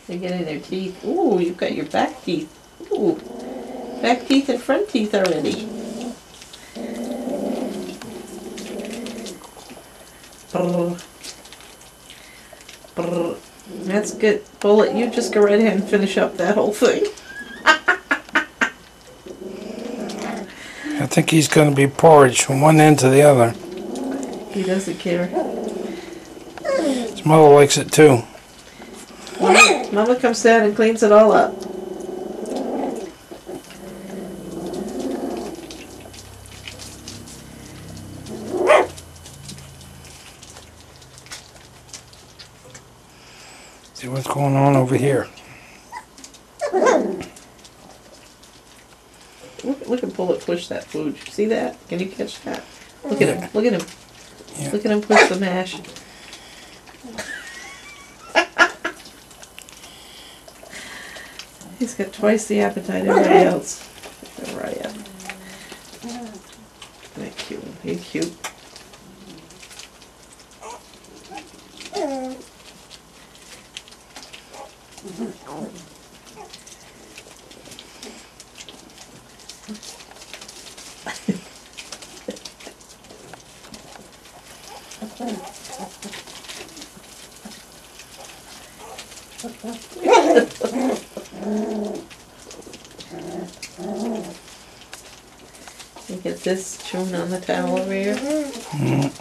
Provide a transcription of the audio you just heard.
They're getting their teeth. Ooh, you've got your back teeth. Ooh, back teeth and front teeth already. Brr. Brr. That's good. Bullet, you just go right ahead and finish up that whole thing. I think he's going to be porridge from one end to the other. He doesn't care. His mother likes it too. Mama comes down and cleans it all up. See what's going on over here. Look at Bullet push that food. See that? Can you catch that? Look at him. Look at him. Yeah. Look at him push the mash. He's got twice the appetite of everybody else. Raya. Isn't that cute? He's cute. You get this chewing on the towel over here. Mm.